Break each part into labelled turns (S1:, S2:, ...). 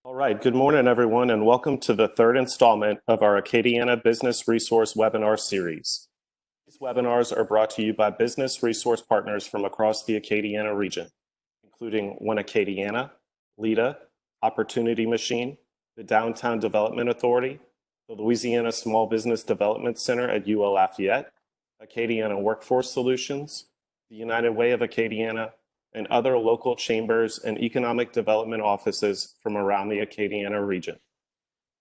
S1: All right, good morning, everyone, and welcome to the third installment of our Acadiana Business Resource Webinar Series. These webinars are brought to you by business resource partners from across the Acadiana region, including One Acadiana, LIDA, Opportunity Machine, the Downtown Development Authority, the Louisiana Small Business Development Center at UL Lafayette, Acadiana Workforce Solutions, the United Way of Acadiana, and other local chambers and economic development offices from around the Acadiana region.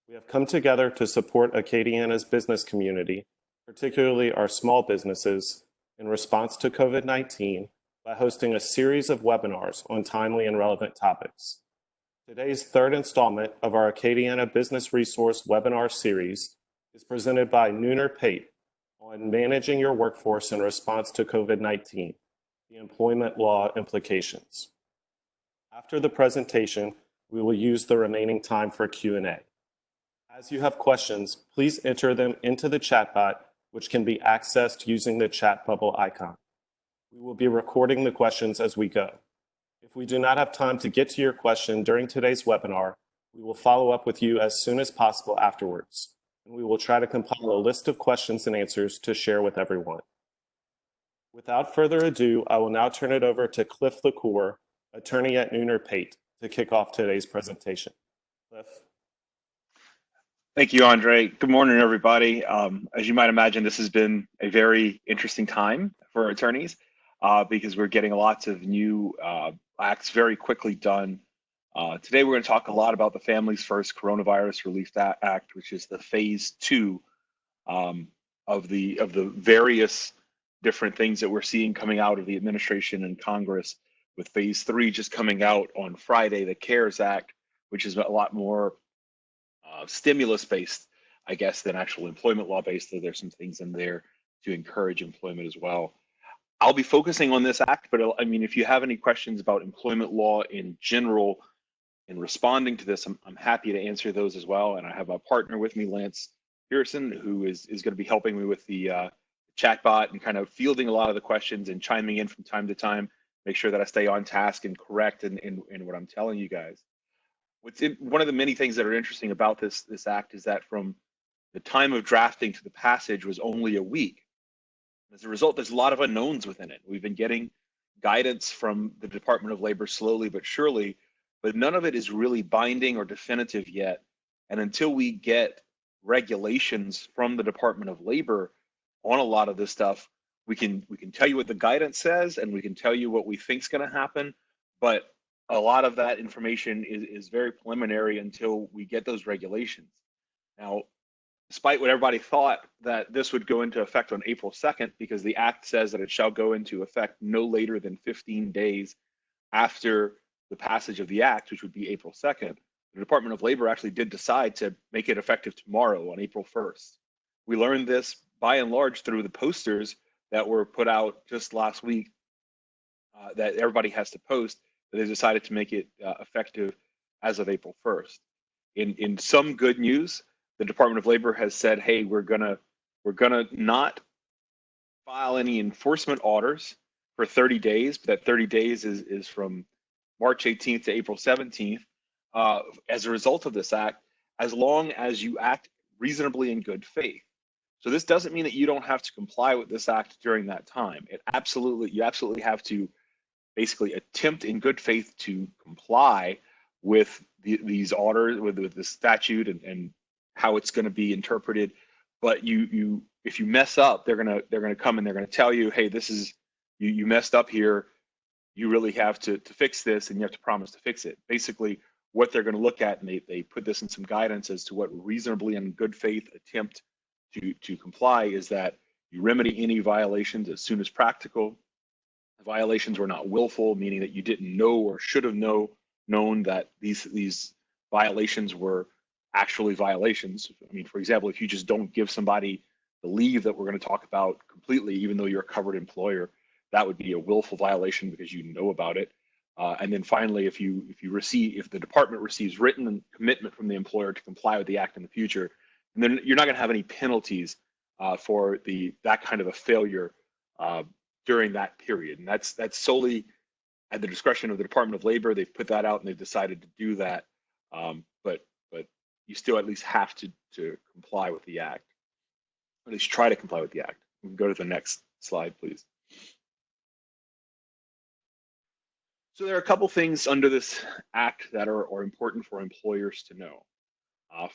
S1: We have come together to support Acadiana's business community, particularly our small businesses, in response to COVID-19 by hosting a series of webinars on timely and relevant topics. Today's third installment of our Acadiana Business Resource Webinar Series is presented by NeunerPate on managing your workforce in response to COVID-19. The employment law implications. After the presentation, we will use the remaining time for Q&A. As you have questions, please enter them into the chat bot, which can be accessed using the chat bubble icon. We will be recording the questions as we go. If we do not have time to get to your question during today's webinar, we will follow up with you as soon as possible afterwards, and we will try to compile a list of questions and answers to share with everyone. Without further ado, I will now turn it over to Cliff LaCour, attorney at NeunerPate, to kick off today's presentation. Cliff.
S2: Thank you, Andre. Good morning, everybody. As you might imagine, this has been a very interesting time for attorneys because we're getting lots of new acts very quickly done. Today, we're going to talk a lot about the Families First Coronavirus Relief Act, which is the phase 2 of the various different things that we're seeing coming out of the administration and Congress, with phase 3 just coming out on Friday, the CARES Act, which is a lot more stimulus-based, I guess, than actual employment law-based, though there's some things in there to encourage employment as well. I'll be focusing on this act, but I mean, if you have any questions about employment law in general in responding to this, I'm happy to answer those as well. And I have a partner with me, Lance Pearson, who is going to be helping me with the chatbot and kind of fielding a lot of the questions and chiming in from time to time, make sure that I stay on task and correct in what I'm telling you guys. One of the many things that are interesting about this act is that from the time of drafting to the passage was only a week. As a result, there's a lot of unknowns within it. We've been getting guidance from the Department of Labor slowly but surely, but none of it is really binding or definitive yet. And until we get regulations from the Department of Labor on a lot of this stuff, we can tell you what the guidance says and we can tell you what we think is going to happen, but a lot of that information is very preliminary until we get those regulations. Now, despite what everybody thought that this would go into effect on April 2nd, because the act says that it shall go into effect no later than 15 days after the passage of the act, which would be April 2nd, the Department of Labor actually did decide to make it effective tomorrow on April 1st. We learned this by and large through the posters that were put out just last week that everybody has to post, but they decided to make it effective as of April 1st. In some good news, the Department of Labor has said, hey, we're gonna not file any enforcement orders for 30 days, but that 30 days is from March 18th to April 17th as a result of this act, as long as you act reasonably in good faith. So this doesn't mean that you don't have to comply with this act during that time. You absolutely have to basically attempt in good faith to comply with these orders, with the statute and how it's going to be interpreted. But if you mess up, they're gonna come and they're gonna tell you, hey, this is you messed up here. You really have to fix this, and you have to promise to fix it. Basically, what they're going to look at, and they put this in some guidance as to what reasonably and good faith attempt to comply is, that you remedy any violations as soon as practical. The violations were not willful, meaning that you didn't know or should have known that these violations were actually violations. I mean, for example, if you just don't give somebody the leave that we're going to talk about completely, even though you're a covered employer, that would be a willful violation because you know about it. And then finally, if the department receives written commitment from the employer to comply with the act in the future, and then you're not going to have any penalties for that kind of a failure during that period. And that's solely at the discretion of the Department of Labor. They've put that out and they've decided to do that. but you still at least have to comply with the act, or at least try to comply with the act. We can go to the next slide, please. So there are a couple things under this act that are important for employers to know.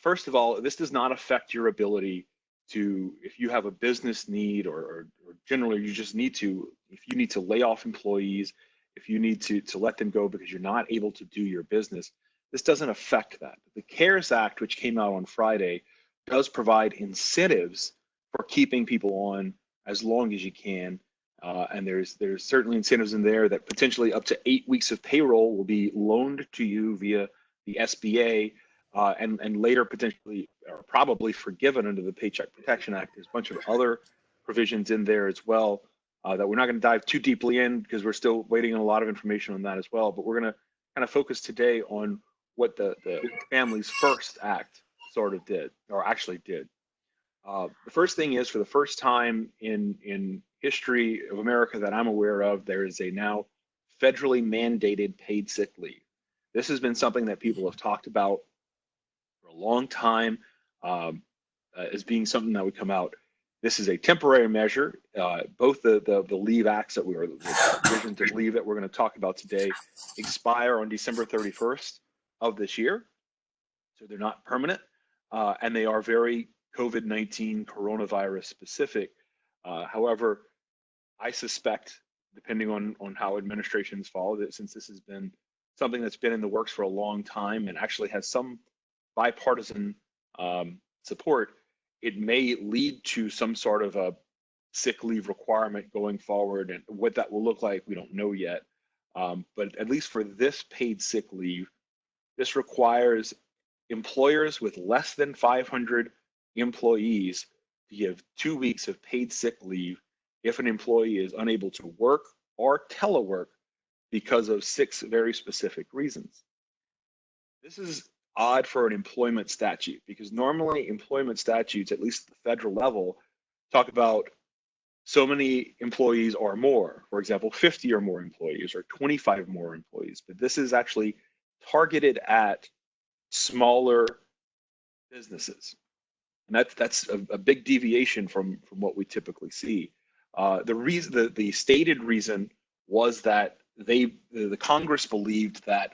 S2: First of all, this does not affect your ability to, if you have a business need or generally you just need to, if you need to lay off employees, if you need to let them go because you're not able to do your business, this doesn't affect that. The CARES Act, which came out on Friday, does provide incentives for keeping people on as long as you can. And there's certainly incentives in there that potentially up to 8 weeks of payroll will be loaned to you via the SBA, and later potentially or probably forgiven under the Paycheck Protection Act. There's a bunch of other provisions in there as well that we're not going to dive too deeply in because we're still waiting on a lot of information on that as well. But we're going to kind of focus today on what the Families First Act sort of did, or actually did. The first thing is, for the first time in history of America that I'm aware of, there is a now federally mandated paid sick leave. This has been something that people have talked about for a long time as being something that would come out. This is a temporary measure. Both the leave acts that the provisions of leave that we're going to talk about today expire on December 31st of this year. So they're not permanent, and they are very COVID-19 coronavirus specific. However, I suspect, depending on how administrations follow it, since this has been something that's been in the works for a long time and actually has some bipartisan support, it may lead to some sort of a sick leave requirement going forward. And what that will look like, we don't know yet. But at least for this paid sick leave, this requires employers with less than 500 employees to give 2 weeks of paid sick leave if an employee is unable to work or telework because of 6 very specific reasons. This is odd for an employment statute because normally employment statutes, at least at the federal level, talk about so many employees or more, for example, 50 or more employees or 25 more employees. But this is actually targeted at smaller businesses. And that's a big deviation from what we typically see. The stated reason was that the Congress believed that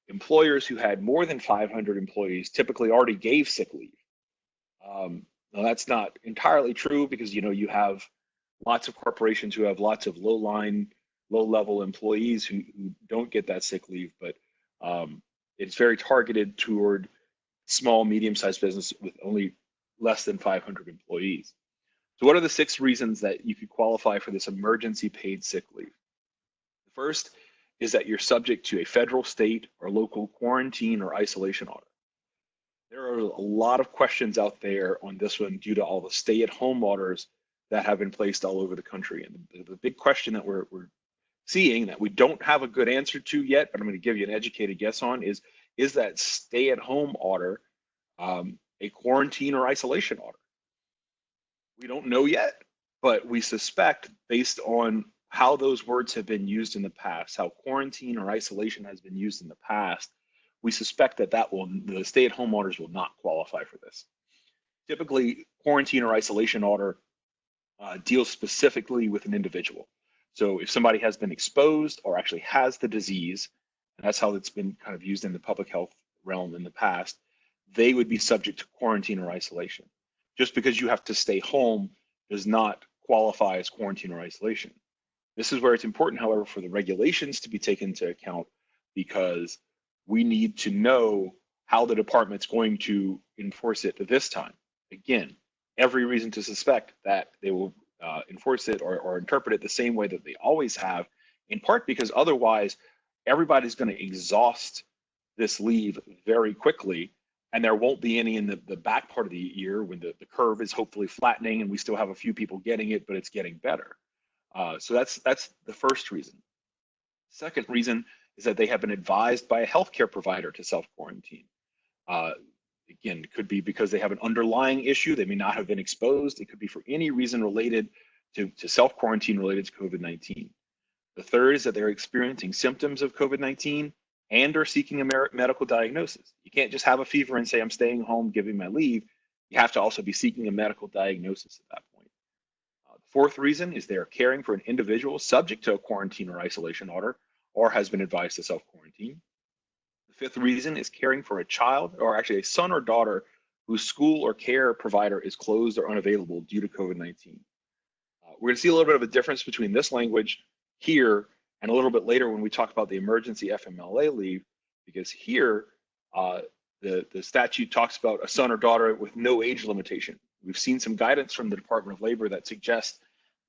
S2: employers who had more than 500 employees typically already gave sick leave. Now that's not entirely true because you have lots of corporations who have lots of low-level employees who don't get that sick leave, but it's very targeted toward small, medium-sized business with only less than 500 employees. So what are the 6 reasons that you could qualify for this emergency paid sick leave? The first is that you're subject to a federal, state, or local quarantine or isolation order. There are a lot of questions out there on this one due to all the stay-at-home orders that have been placed all over the country. And the big question that we're seeing that we don't have a good answer to yet, but I'm going to give you an educated guess on, is that stay-at-home order a quarantine or isolation order? We don't know yet, but we suspect, based on how those words have been used in the past, how quarantine or isolation has been used in the past, we suspect that the stay-at-home orders will not qualify for this. Typically, quarantine or isolation order deals specifically with an individual. So if somebody has been exposed or actually has the disease, and that's how it's been kind of used in the public health realm in the past, they would be subject to quarantine or isolation. Just because you have to stay home does not qualify as quarantine or isolation. This is where it's important, however, for the regulations to be taken into account, because we need to know how the department's going to enforce it this time. Again, every reason to suspect that they will enforce it or interpret it the same way that they always have, in part because otherwise everybody's going to exhaust this leave very quickly, and there won't be any in the back part of the year when the curve is hopefully flattening and we still have a few people getting it, but it's getting better. So that's the first reason. Second reason is that they have been advised by a healthcare provider to self-quarantine. Again, it could be because they have an underlying issue. They may not have been exposed. It could be for any reason related to self-quarantine related to COVID-19. The third is that they're experiencing symptoms of COVID-19, and are seeking a medical diagnosis. You can't just have a fever and say, I'm staying home, giving my leave. You have to also be seeking a medical diagnosis at that point. The fourth reason is they're caring for an individual subject to a quarantine or isolation order or has been advised to self-quarantine. The fifth reason is caring for a child, or actually a son or daughter, whose school or care provider is closed or unavailable due to COVID-19. We're going to see a little bit of a difference between this language here and a little bit later when we talk about the emergency FMLA leave, because here the statute talks about a son or daughter with no age limitation. We've seen some guidance from the Department of Labor that suggests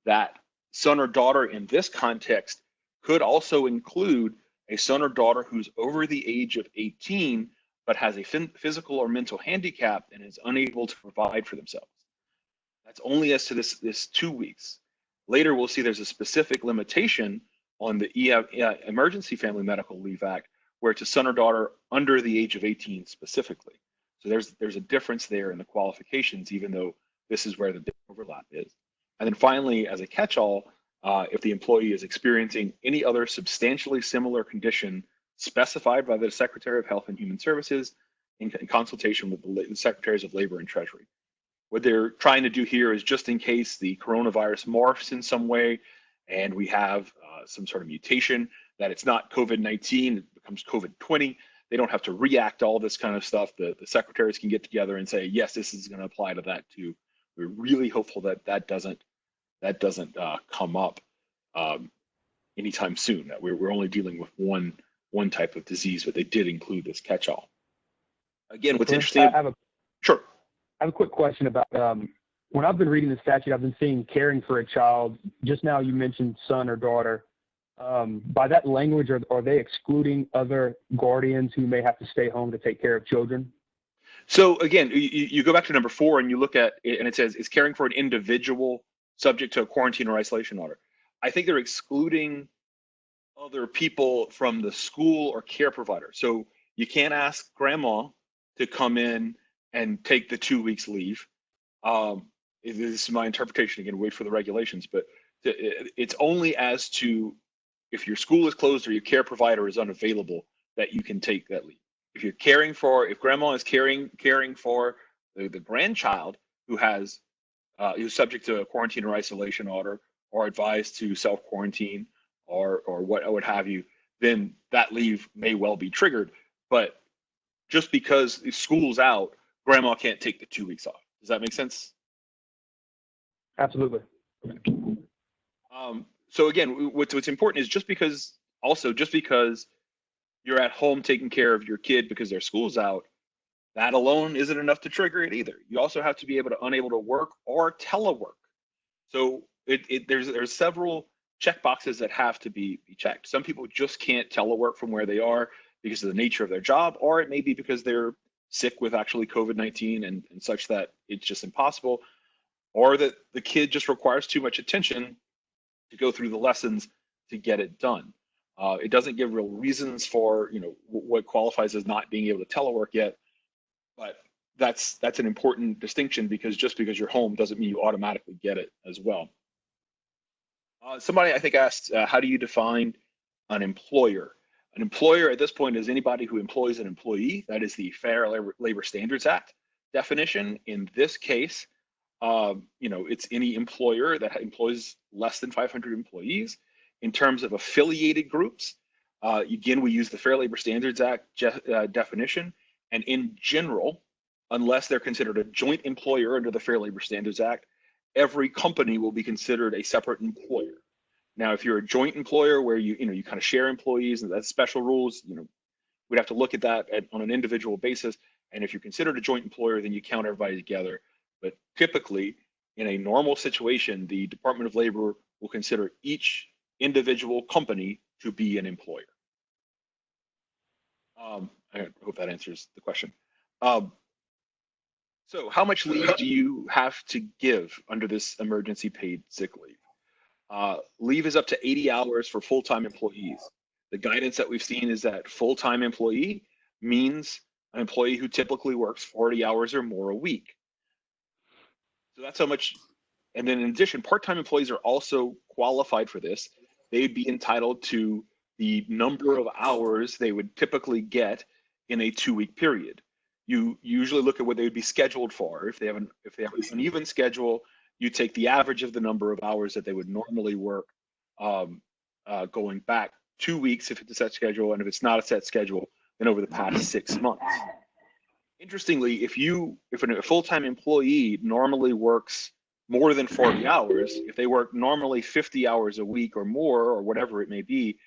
S2: that son or daughter in this context could also include a son or daughter who's over the age of 18 but has a physical or mental handicap and is unable to provide for themselves. That's only as to this 2 weeks. Later, we'll see there's a specific limitation on the Emergency Family Medical Leave Act, where it's a son or daughter under the age of 18 specifically. So there's a difference there in the qualifications, even though this is where the big overlap is. And then finally, as a catch-all, if the employee is experiencing any other substantially similar condition specified by the Secretary of Health and Human Services in consultation with the Secretaries of Labor and Treasury. What they're trying to do here is just in case the coronavirus morphs in some way and we have some sort of mutation, that it's not COVID-19, it becomes COVID-20. They don't have to react to all this kind of stuff. The secretaries can get together and say, yes, this is going to apply to that too. We're really hopeful that that doesn't come up anytime soon. That we're only dealing with one type of disease, but they did include this catch-all. Again, what's interesting. Sure.
S3: I have a quick question about when I've been reading the statute, I've been seeing caring for a child. Just now you mentioned son or daughter. By that language, are they excluding other guardians who may have to stay home to take care of children?
S2: So again, you go back to number 4 and you look at it, and it says it's caring for an individual subject to a quarantine or isolation order. I think they're excluding other people from the school or care provider. So you can't ask grandma to come in and take the 2 weeks leave. This is my interpretation. Again, wait for the regulations, but it's only as to if your school is closed or your care provider is unavailable that you can take that leave. If you're caring for, if grandma is caring for the grandchild who has who's subject to a quarantine or isolation order or advised to self-quarantine or what have you, then that leave may well be triggered. But just because the school's out, grandma can't take the 2 weeks off. Does that make sense?
S3: Absolutely.
S2: So again, what's important is just because you're at home taking care of your kid because their school's out, that alone isn't enough to trigger it either. You also have to be unable to work or telework. So there's several check boxes that have to be checked. Some people just can't telework from where they are because of the nature of their job, or it may be because they're sick with actually COVID-19 and such that it's just impossible, or that the kid just requires too much attention to go through the lessons to get it done. It doesn't give real reasons for what qualifies as not being able to telework yet, but that's an important distinction, because just because you're home doesn't mean you automatically get it as well. Somebody I think asked, how do you define an employer? An employer at this point is anybody who employs an employee. That is the Fair Labor Standards Act definition. In this case, it's any employer that employs less than 500 employees. In terms of affiliated groups, again, we use the Fair Labor Standards Act definition. And in general, unless they're considered a joint employer under the Fair Labor Standards Act, every company will be considered a separate employer. Now, if you're a joint employer where you kind of share employees and that's special rules, we'd have to look at that on an individual basis. And if you're considered a joint employer, then you count everybody together. But typically, in a normal situation, the Department of Labor will consider each individual company to be an employer. I hope that answers the question. So how much leave do you have to give under this emergency paid sick leave? Leave is up to 80 hours for full-time employees. The guidance that we've seen is that full-time employee means an employee who typically works 40 hours or more a week. So that's how much. And then in addition, part-time employees are also qualified for this. They'd be entitled to the number of hours they would typically get in a 2-week period. You usually look at what they would be scheduled for. If they have an uneven schedule, you take the average of the number of hours that they would normally work going back 2 weeks if it's a set schedule, and if it's not a set schedule, then over the past 6 months. Interestingly, if a full-time employee normally works more than 40 hours, if they work normally 50 hours a week or more, or whatever it may be,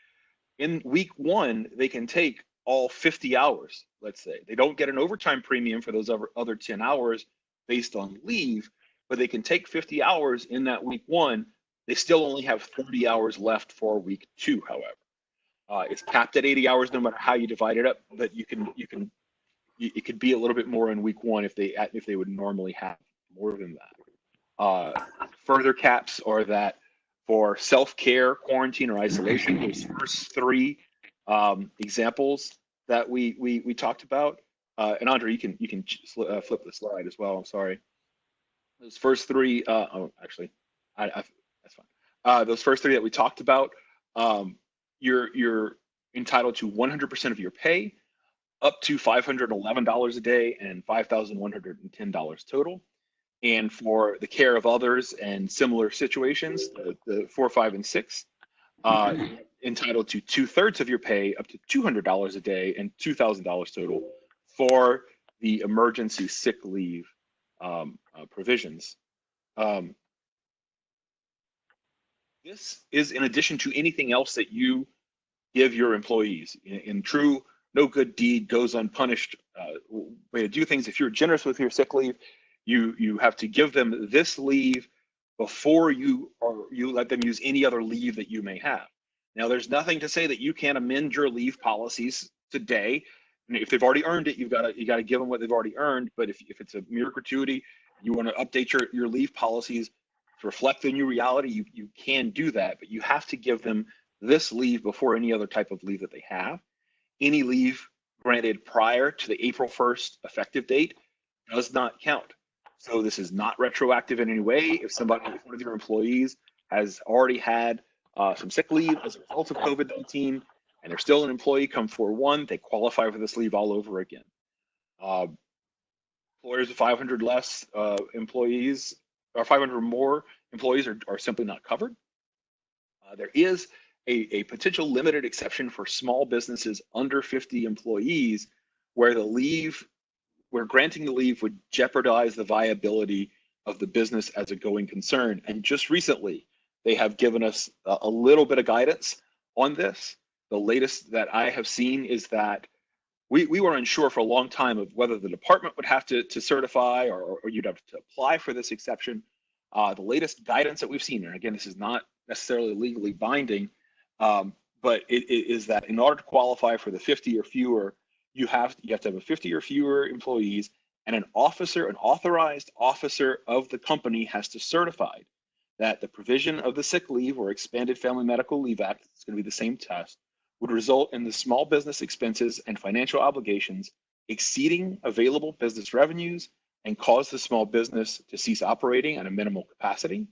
S2: in week 1, they can take all 50 hours, let's say. They don't get an overtime premium for those other 10 hours based on leave, but they can take 50 hours in that week 1. They still only have 30 hours left for week 2, however. It's capped at 80 hours no matter how you divide it up, but it could be a little bit more in week 1 if they would normally have more than that. Further caps are that for self-care, quarantine, or isolation, those first 3 examples that we talked about, and Andre, you can flip the slide as well. I'm sorry. Those first 3. Actually, that's fine. Those first 3 that we talked about, you're entitled to 100% of your pay, up to $511 a day and $5,110 total. And for the care of others and similar situations, the 4, 5, and 6, entitled to 2/3 of your pay, up to $200 a day and $2,000 total for the emergency sick leave provisions. This is in addition to anything else that you give your employees. In true no good deed goes unpunished way to do things. If you're generous with your sick leave, you have to give them this leave before you let them use any other leave that you may have. Now, there's nothing to say that you can't amend your leave policies today. And if they've already earned it, you got to give them what they've already earned. But if it's a mere gratuity, you want to update your leave policies to reflect the new reality, you can do that. But you have to give them this leave before any other type of leave that they have. Any leave granted prior to the April 1st effective date does not count. So this is not retroactive in any way. If one of your employees has already had some sick leave as a result of COVID-19 and they're still an employee come 4/1, they qualify for this leave all over again. Employers with 500 less employees or 500 more employees are simply not covered. There is a potential limited exception for small businesses under 50 employees where granting the leave would jeopardize the viability of the business as a going concern. And just recently, they have given us a little bit of guidance on this. The latest that I have seen is that we were unsure for a long time of whether the department would have to certify or you'd have to apply for this exception. The latest guidance that we've seen, and again, this is not necessarily legally binding, but it is that in order to qualify for the 50 or fewer, you have to have a 50 or fewer employees, and an authorized officer of the company has to certify that the provision of the sick leave or expanded family medical leave act, it's going to be the same test, would result in the small business expenses and financial obligations exceeding available business revenues and cause the small business to cease operating at a minimal capacity,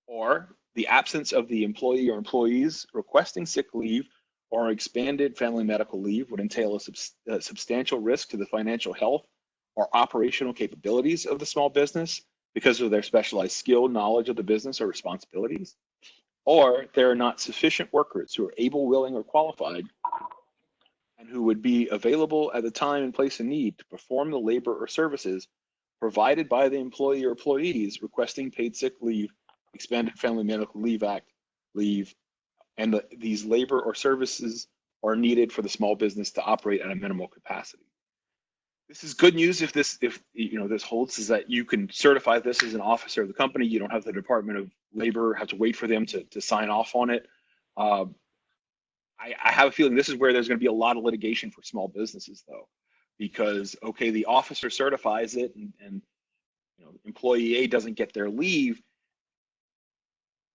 S2: or the absence of the employee or employees requesting sick leave or expanded family medical leave would entail a substantial risk to the financial health or operational capabilities of the small business because of their specialized skill, knowledge of the business, or responsibilities, or there are not sufficient workers who are able, willing, or qualified and who would be available at the time and place of need to perform the labor or services provided by the employee or employees requesting paid sick leave, expanded family medical leave act leave, and these labor or services are needed for the small business to operate at a minimal capacity. This is good news if this holds, is that you can certify this as an officer of the company. You don't have the Department of Labor have to wait for them to sign off on it. I have a feeling this is where there's going to be a lot of litigation for small businesses, though, because the officer certifies it, and employee A doesn't get their leave.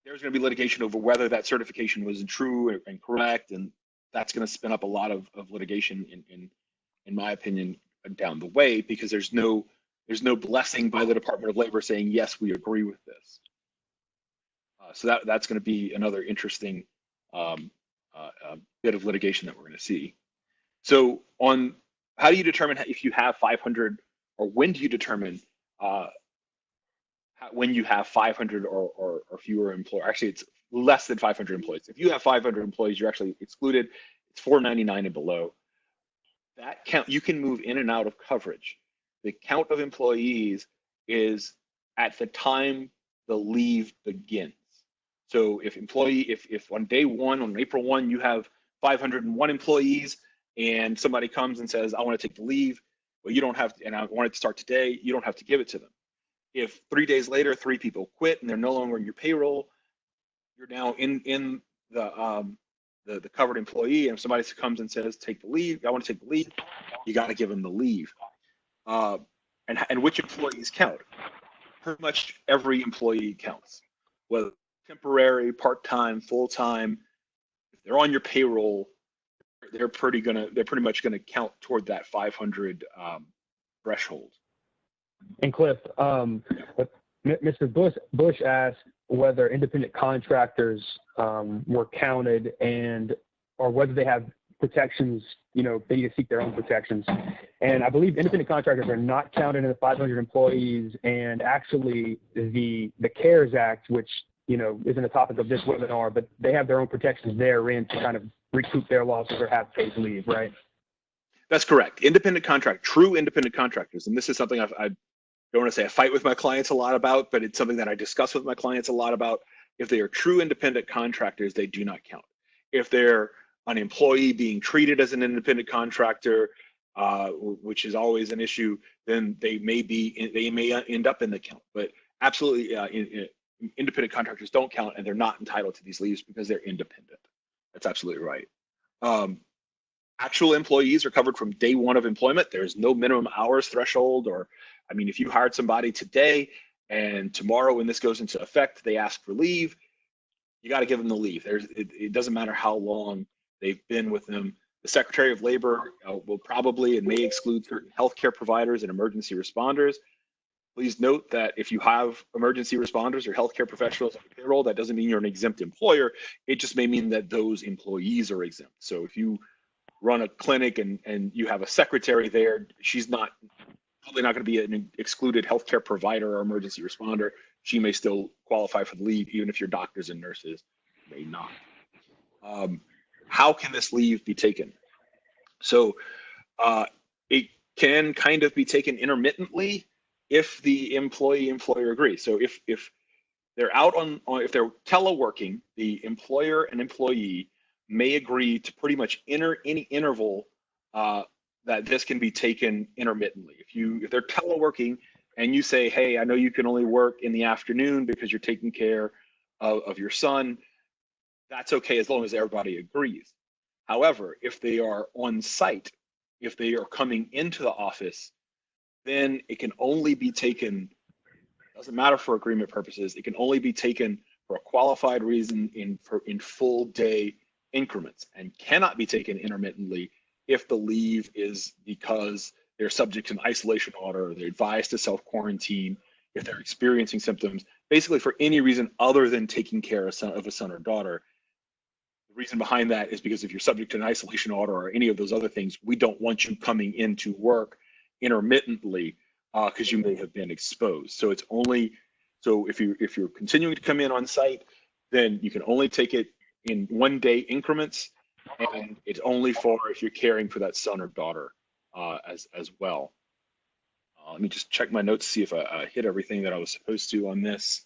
S2: There's going to be litigation over whether that certification was true and correct, and that's going to spin up a lot of litigation, in my opinion, down the way, because there's no blessing by the Department of Labor saying yes, we agree with this. So that's going to be another interesting bit of litigation that we're going to see. So on how do you determine if you have 500, or when do you determine when you have 500 or fewer employees? Actually, it's less than 500 employees. If you have 500 employees, you're actually excluded. It's 499 and below. That count, you can move in and out of coverage. The count of employees is at the time the leave begins. So if on day one, on April 1, you have 501 employees and somebody comes and says, I want to take the leave, well, you don't have to, and I want it to start today, you don't have to give it to them. If 3 days later, 3 people quit and they're no longer in your payroll, you're now in the covered employee, and if somebody comes and says, take the leave, I want to take the leave, you got to give them the leave. And which employees count? Pretty much every employee counts, whether temporary, part-time, full-time. If they're on your payroll, they're pretty much gonna count toward that 500 threshold.
S3: And Cliff, Mr. Bush asked whether independent contractors were counted or whether they have protections, they need to seek their own protections. And I believe independent contractors are not counted in the 500 employees. And actually the CARES Act, which, isn't a topic of this webinar, but they have their own protections therein to kind of recoup their losses or have paid leave, right?
S2: That's correct. True independent contractors. And this is something I don't want to say I fight with my clients a lot about, but it's something that I discuss with my clients a lot about. If they are true independent contractors, they do not count. If they're an employee being treated as an independent contractor, which is always an issue, then they may end up in the count. But absolutely, independent contractors don't count, and they're not entitled to these leaves because they're independent. That's absolutely right. Actual employees are covered from day one of employment. There's no minimum hours threshold, if you hired somebody today and tomorrow when this goes into effect, they ask for leave, you got to give them the leave. It doesn't matter how long they've been with them. The Secretary of Labor will probably and may exclude certain healthcare providers and emergency responders. Please note that if you have emergency responders or healthcare professionals on your payroll, that doesn't mean you're an exempt employer. It just may mean that those employees are exempt. So if you run a clinic and you have a secretary there, she's probably not going to be an excluded healthcare provider or emergency responder. She may still qualify for the leave, even if your doctors and nurses may not. How can this leave be taken? So it can kind of be taken intermittently if the employer agrees. So if they're if they're teleworking, the employer and employee may agree to pretty much enter any interval that this can be taken intermittently. If they're teleworking and you say, hey, I know you can only work in the afternoon because you're taking care of your son, that's okay as long as everybody agrees. However, if they are on site, if they are coming into the office, then it can only be taken, doesn't matter for agreement purposes, it can only be taken for a qualified reason in full day increments, and cannot be taken intermittently if the leave is because they're subject to an isolation order, or they're advised to self-quarantine, if they're experiencing symptoms, basically for any reason other than taking care of a son or daughter. The reason behind that is because if you're subject to an isolation order or any of those other things, we don't want you coming into work intermittently because you may have been exposed. So it's only, if you're continuing to come in on site, then you can only take it in 1 day increments, and it's only for if you're caring for that son or daughter as well. Let me just check my notes, see if I hit everything that I was supposed to on this.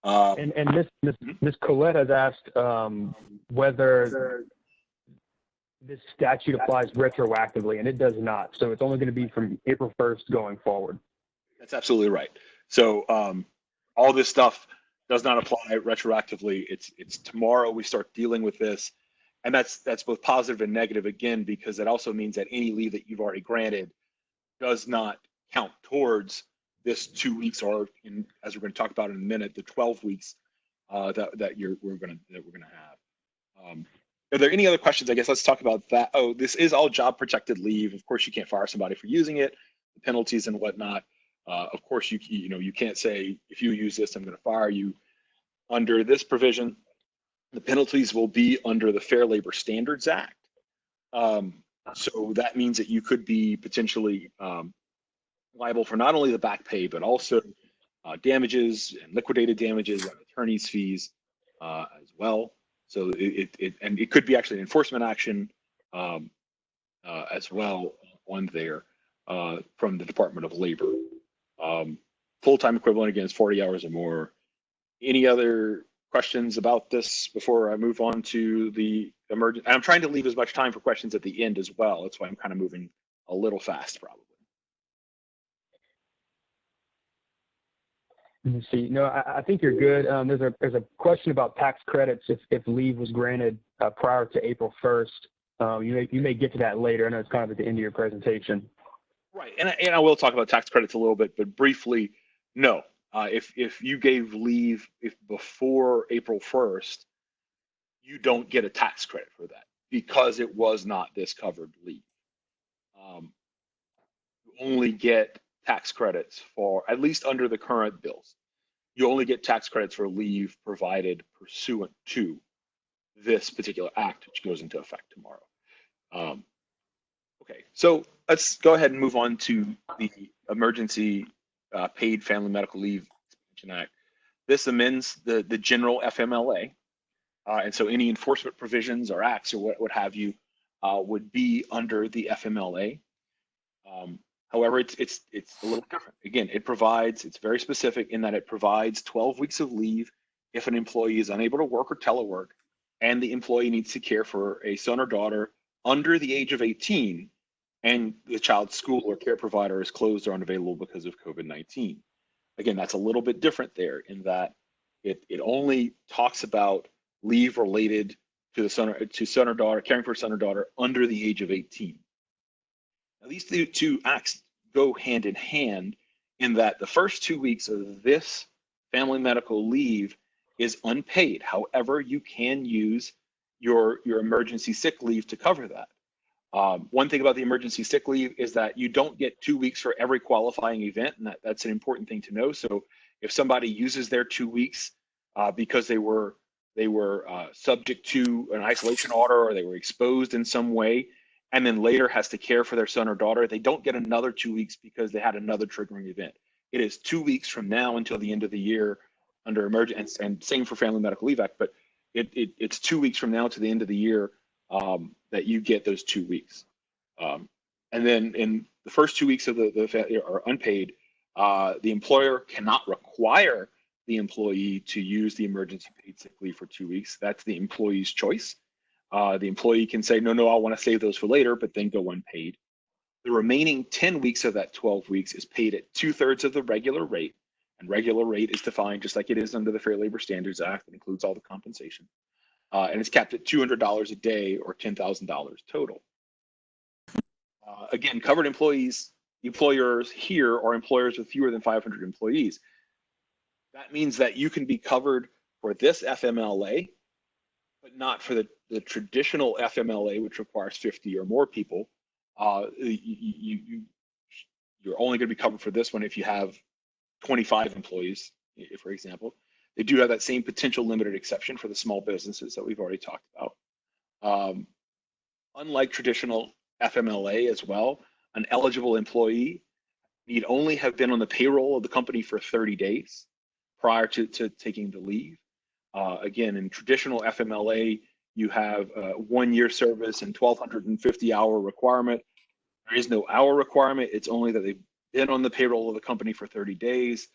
S3: And Ms. Colette has asked whether this statute applies retroactively, and it does not. So it's only going to be from April 1st going forward.
S2: That's absolutely right. So all this stuff does not apply retroactively. It's tomorrow we start dealing with this, and that's both positive and negative again, because it also means that any leave that you've already granted does not count towards this 2 weeks, or as we're going to talk about in a minute, the 12 weeks that we're going to have. Are there any other questions? I guess let's talk about that. Oh, this is all job protected leave. Of course, you can't fire somebody for using it, the penalties and whatnot. Of course, you can't say, if you use this, I'm going to fire you. Under this provision, The penalties will be under the Fair Labor Standards Act. So that means that you could be potentially liable for not only the back pay, but also damages and liquidated damages and attorney's fees as well. So it could be actually an enforcement action as well on there from the Department of Labor. Full-time equivalent, again, is 40 hours or more. Any other questions about this before I move on to the emergent? I'm trying to leave as much time for questions at the end as well. That's why I'm kind of moving a little fast, probably.
S3: Let's see. No, I think you're good. There's a question about tax credits if leave was granted prior to April 1st. You may get to that later. I know it's kind of at the end of your presentation.
S2: Right, and I will talk about tax credits a little bit, but briefly, no. If you gave leave before April 1st, you don't get a tax credit for that because it was not this covered leave. You only get tax credits for, at least under the current bills, you only get tax credits for leave provided pursuant to this particular act, which goes into effect tomorrow. Okay, so let's go ahead and move on to the Emergency Paid Family Medical Leave Expansion Act. This amends the general FMLA, and so any enforcement provisions or acts or what have you would be under the FMLA. However, it's a little different. Again, it's very specific in that it provides 12 weeks of leave if an employee is unable to work or telework, and the employee needs to care for a son or daughter under the age of 18, and the child's school or care provider is closed or unavailable because of COVID-19. Again, that's a little bit different there in that it only talks about leave related to the son or daughter, caring for a son or daughter under the age of 18. Now, these two acts go hand in hand in that the first 2 weeks of this family medical leave is unpaid. However, you can use your emergency sick leave to cover that. One thing about the emergency sick leave is that you don't get 2 weeks for every qualifying event, and that's an important thing to know. So if somebody uses their 2 weeks because they were subject to an isolation order or they were exposed in some way, and then later has to care for their son or daughter, they don't get another 2 weeks because they had another triggering event. It is 2 weeks from now until the end of the year under emergency, and same for Family Medical Leave Act, but it's 2 weeks from now to the end of the year that you get those 2 weeks. And then in the first 2 weeks of the are unpaid, the employer cannot require the employee to use the emergency paid sick leave for 2 weeks. That's the employee's choice. The employee can say, no, I want to save those for later, but then go unpaid. The remaining 10 weeks of that 12 weeks is paid at 2/3 of the regular rate. And regular rate is defined just like it is under the Fair Labor Standards Act. It includes all the compensation. And it's capped at $200 a day or $10,000 total. Again, covered employers here are employers with fewer than 500 employees. That means that you can be covered for this FMLA, but not for the traditional FMLA, which requires 50 or more people. You're only going to be covered for this one if you have 25 employees, for example. They do have that same potential limited exception for the small businesses that we've already talked about. Unlike traditional FMLA as well, an eligible employee need only have been on the payroll of the company for 30 days prior to taking the leave. Again, in traditional FMLA, you have 1 year service and 1,250 hour requirement. There is no hour requirement. It's only that they've been on the payroll of the company for 30 days.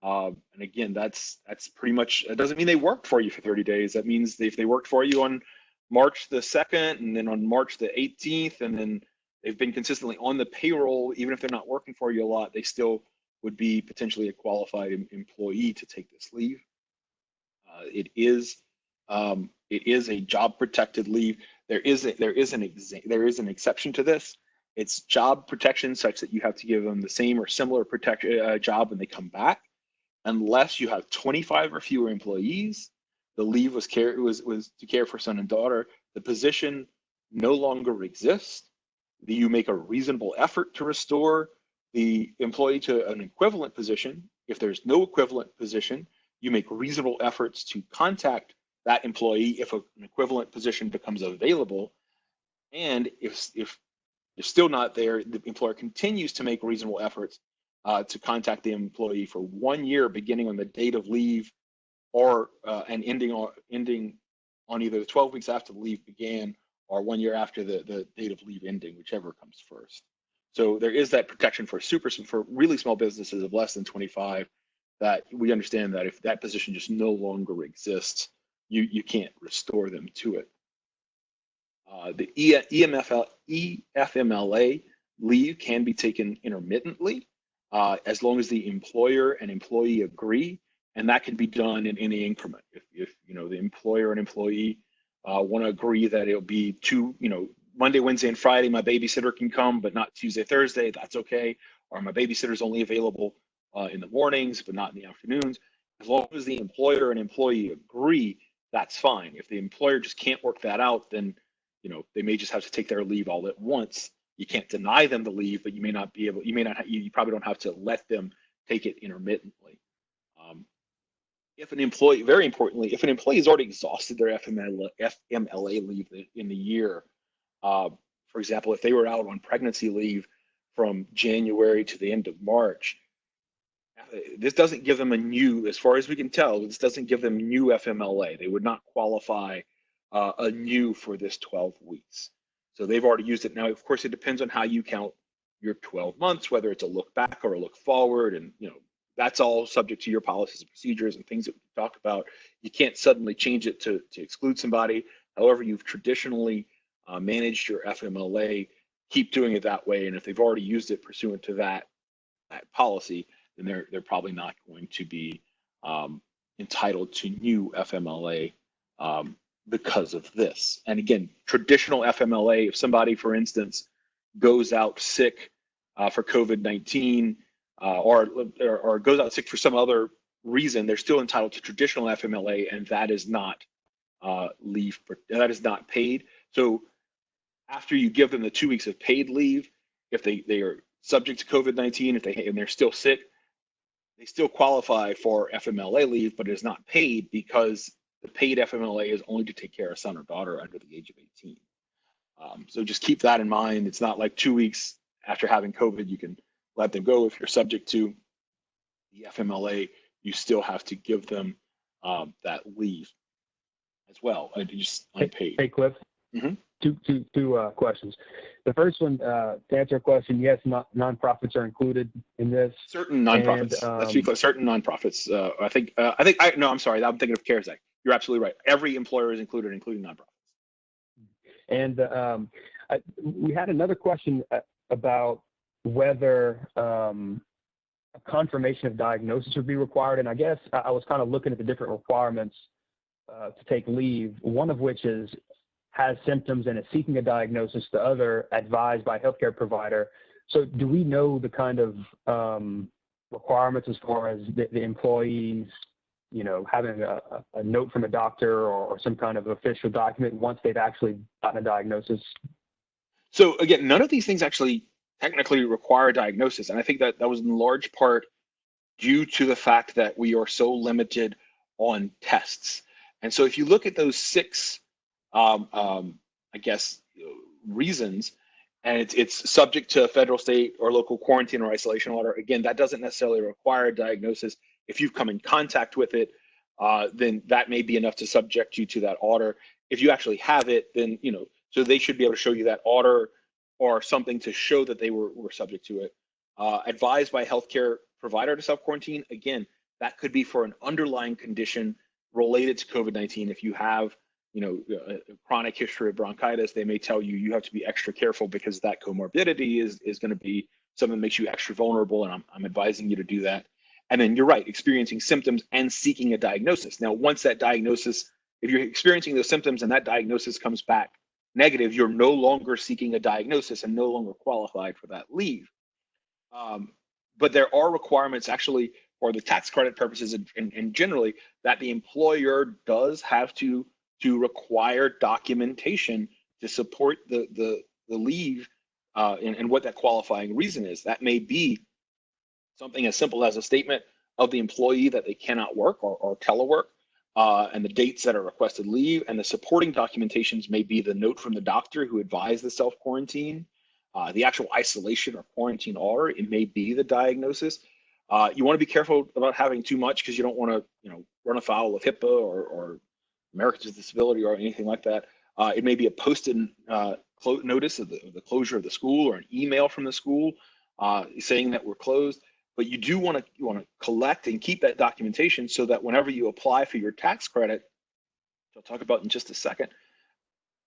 S2: And again, that's pretty much, it doesn't mean they worked for you for 30 days. That means if they worked for you on March the 2nd and then on March the 18th, and then they've been consistently on the payroll, even if they're not working for you a lot, they still would be potentially a qualified employee to take this leave. It is a job protected leave. There is an exception to this. It's job protection such that you have to give them the same or similar job when they come back, unless you have 25 or fewer employees. The leave was to care for son and daughter. The position no longer exists. You make a reasonable effort to restore the employee to an equivalent position. If there's no equivalent position, you make reasonable efforts to contact that employee if an equivalent position becomes available. And if you're still not there, the employer continues to make reasonable efforts to contact the employee for 1 year, beginning on the date of leave, or and ending on either the 12 weeks after the leave began or 1 year after the date of leave ending, whichever comes first. So there is that protection for really small businesses of less than 25, that we understand that if that position just no longer exists, you can't restore them to it. The EFMLA leave can be taken intermittently as long as the employer and employee agree, and that can be done in any increment. If the employer and employee want to agree that it'll be Monday, Wednesday, and Friday, my babysitter can come, but not Tuesday, Thursday, that's okay. Or my babysitter is only available in the mornings, but not in the afternoons. As long as the employer and employee agree, that's fine. If the employer just can't work that out, then they may just have to take their leave all at once. You can't deny them the leave, but you probably don't have to let them take it intermittently. If an employee, very importantly, if an employee has already exhausted their FMLA leave in the year, for example, if they were out on pregnancy leave from January to the end of March, this doesn't give them as far as we can tell, this doesn't give them new FMLA. They would not qualify anew for this 12 weeks. So they've already used it. Now, of course, it depends on how you count your 12 months, whether it's a look back or a look forward. And, that's all subject to your policies and procedures and things that we talk about. You can't suddenly change it to exclude somebody. However, you've traditionally managed your FMLA, keep doing it that way. And if they've already used it pursuant to that policy, then they're probably not going to be entitled to new FMLA because of this. And again, traditional FMLA, if somebody, for instance, goes out sick for COVID-19 or goes out sick for some other reason, they're still entitled to traditional FMLA, and that is not leave, that is not paid. So after you give them the 2 weeks of paid leave, if they are subject to COVID-19, and they're still sick, they still qualify for FMLA leave, but it is not paid because the paid FMLA is only to take care of a son or daughter under the age of 18. So just keep that in mind. It's not like 2 weeks after having COVID, you can let them go. If you're subject to the FMLA, you still have to give them that leave as well, just unpaid.
S3: Hey, Cliff.
S2: Mm-hmm.
S3: Two questions. The first one, to answer a question, yes, nonprofits are included in this.
S2: Certain nonprofits. Let's be clear. Certain nonprofits. I'm sorry. I'm thinking of CARES Act. You're absolutely right. Every employer is included, including nonprofits.
S3: And we had another question about whether a confirmation of diagnosis would be required. And I guess I was kind of looking at the different requirements to take leave, one of which is has symptoms and is seeking a diagnosis, the other advised by a healthcare provider. So do we know the kind of requirements as far as the employees, having a note from a doctor or some kind of official document once they've actually gotten a diagnosis?
S2: So again, none of these things actually technically require a diagnosis. And I think that was in large part due to the fact that we are so limited on tests. And so if you look at those 6 reasons, and it's subject to federal, state, or local quarantine or isolation order. Again, that doesn't necessarily require a diagnosis. If you've come in contact with it, then that may be enough to subject you to that order. If you actually have it, then, so they should be able to show you that order or something to show that they were subject to it. Advised by a healthcare provider to self-quarantine, again, that could be for an underlying condition related to COVID-19. If you have a chronic history of bronchitis, they may tell you have to be extra careful because that comorbidity is going to be something that makes you extra vulnerable, and I'm advising you to do that. And then you're right, experiencing symptoms and seeking a diagnosis. Now, once that diagnosis, if you're experiencing those symptoms and that diagnosis comes back negative, you're no longer seeking a diagnosis and no longer qualified for that leave. But there are requirements actually for the tax credit purposes and generally that the employer does have to require documentation to support the leave and what that qualifying reason is. That may be something as simple as a statement of the employee that they cannot work or telework. and the dates that are requested leave, and the supporting documentations may be the note from the doctor who advised the self-quarantine, the actual isolation or quarantine order. It may be the diagnosis. You want to be careful about having too much because you don't want to, run afoul of HIPAA or Americans with Disability or anything like that. It may be a posted notice of the closure of the school or an email from the school saying that we're closed. But you do want to collect and keep that documentation so that whenever you apply for your tax credit, which I'll talk about in just a second,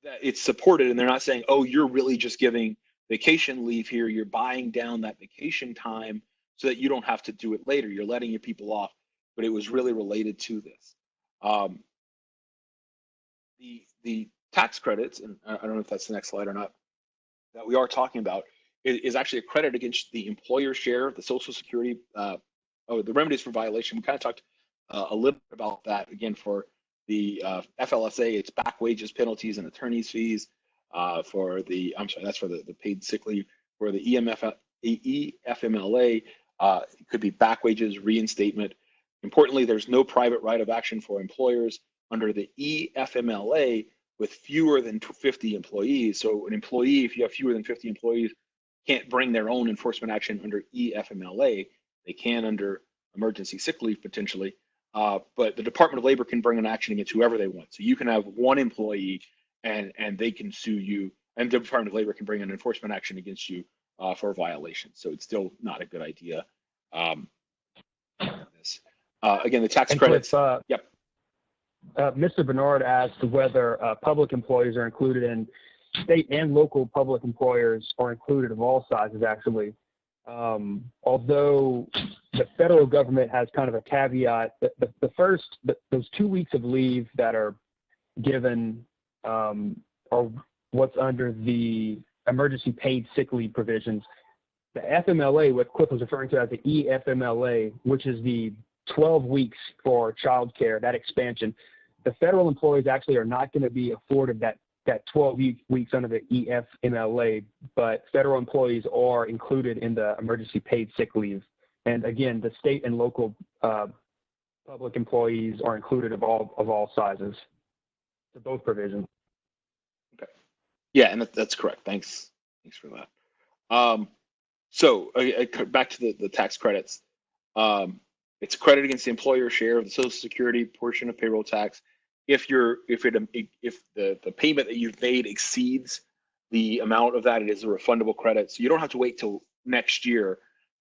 S2: that it's supported and they're not saying, oh, you're really just giving vacation leave here. You're buying down that vacation time so that you don't have to do it later. You're letting your people off, but it was really related to this. The tax credits, and I don't know if that's the next slide or not, that we are talking about is actually a credit against the employer share of the Social Security, the remedies for violation. We kind of talked a little bit about that. Again, for the FLSA, it's back wages, penalties, and attorney's fees. That's for the paid sick leave. For the EFMLA, it could be back wages, reinstatement. Importantly, there's no private right of action for employers under the EFMLA with fewer than 50 employees. So an employee, if you have fewer than 50 employees, can't bring their own enforcement action under EFMLA. They can under emergency sick leave potentially, but the Department of Labor can bring an action against whoever they want. So you can have one employee and they can sue you, and the Department of Labor can bring an enforcement action against you for a violation. So it's still not a good idea. Again, the tax credits. Yep.
S3: Mr. Bernard asked whether public employees are included, and state and local public employers are included of all sizes, actually. Although the federal government has kind of a caveat, those 2 weeks of leave that are given are what's under the emergency paid sick leave provisions. The FMLA, what Cliff was referring to as the EFMLA, which is the 12 weeks for childcare, that expansion, the federal employees actually are not going to be afforded that 12 weeks under the EFMLA, but federal employees are included in the emergency paid sick leave. And again, the state and local public employees are included of all sizes, to both provisions.
S2: Okay. Yeah, and that's correct. Thanks for that. So back to the tax credits. It's a credit against the employer share of the Social Security portion of payroll tax. If the payment that you've made exceeds the amount of that, it is a refundable credit. So you don't have to wait till next year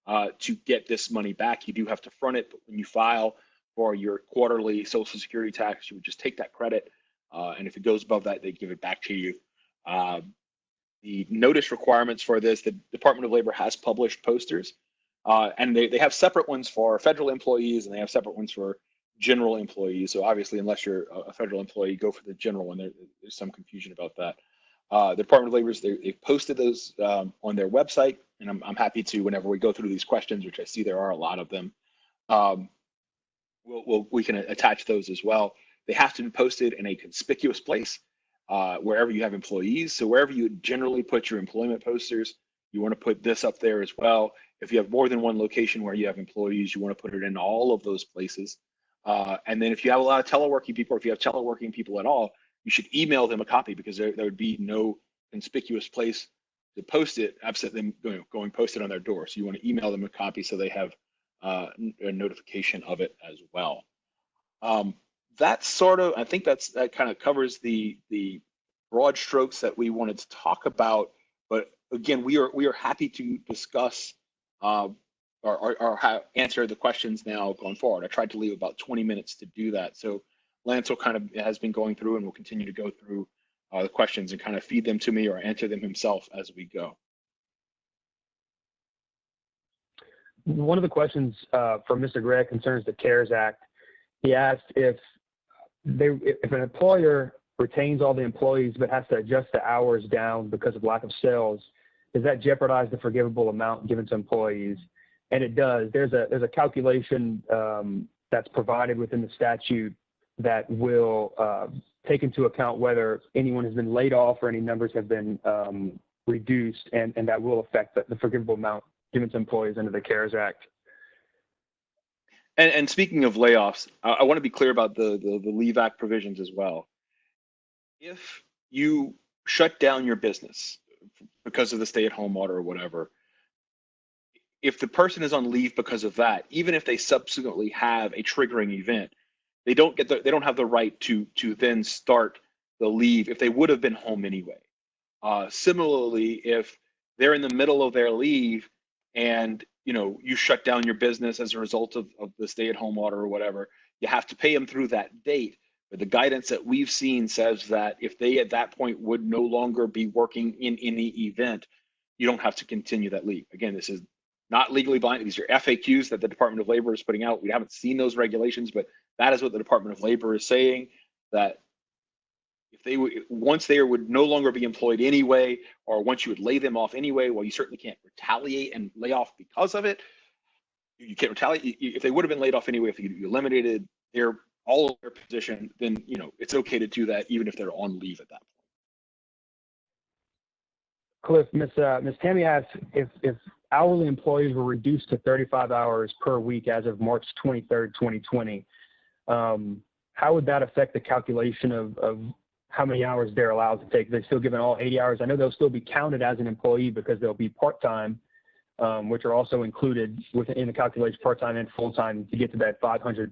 S2: to get this money back. You do have to front it, but when you file for your quarterly Social Security tax, you would just take that credit, and if it goes above that, they give it back to you. The notice requirements for this, the Department of Labor has published posters, and they have separate ones for federal employees and they have separate ones for general employees. So obviously, unless you're a federal employee, go for the general one. There's some confusion about that. The Department of Labor, they've posted those on their website, and I'm happy to, whenever we go through these questions, which I see there are a lot of them, we can attach those as well. They have to be posted in a conspicuous place wherever you have employees. So wherever you generally put your employment posters, you want to put this up there as well. If you have more than one location where you have employees, you want to put it in all of those places. And then if you have a lot of teleworking people, or if you have teleworking people at all, you should email them a copy, because there would be no conspicuous place to post it absent them going post it on their door. So you want to email them a copy so they have a notification of it as well. That's sort of, I think that kind of covers the broad strokes that we wanted to talk about. But again, we are happy to discuss or answer the questions now going forward. I tried to leave about 20 minutes to do that. So Lance kind of has been going through and will continue to go through the questions and kind of feed them to me or answer them himself as we go.
S3: One of the questions from Mr. Gregg concerns the CARES Act. He asked if an employer retains all the employees but has to adjust the hours down because of lack of sales, does that jeopardize the forgivable amount given to employees? And it does. There's a calculation that's provided within the statute that will take into account whether anyone has been laid off or any numbers have been reduced, and that will affect the forgivable amount given to employees under the CARES Act.
S2: And speaking of layoffs, I want to be clear about the Leave Act provisions as well. If you shut down your business because of the stay-at-home order or whatever, if the person is on leave because of that, even if they subsequently have a triggering event, they don't have the right to then start the leave if they would have been home anyway. Similarly, if they're in the middle of their leave and you shut down your business as a result of the stay-at-home order or whatever, you have to pay them through that date. But the guidance that we've seen says that if they at that point would no longer be working in any event, you don't have to continue that leave. Again, this is not legally binding. These are FAQs that the Department of Labor is putting out. We haven't seen those regulations, but that is what the Department of Labor is saying, that if they once they would no longer be employed anyway, or once you would lay them off anyway, well, you certainly can't retaliate and lay off because of it. You can't retaliate if they would have been laid off anyway. If you eliminated all of their position, then it's okay to do that even if they're on leave at that point.
S3: Cliff, Miss Tammy asked if hourly employees were reduced to 35 hours per week as of March 23rd, 2020. How would that affect the calculation of how many hours they're allowed to take? They're still given all 80 hours. I know they'll still be counted as an employee because they'll be part-time, which are also included within the calculation, part-time and full-time, to get to that 500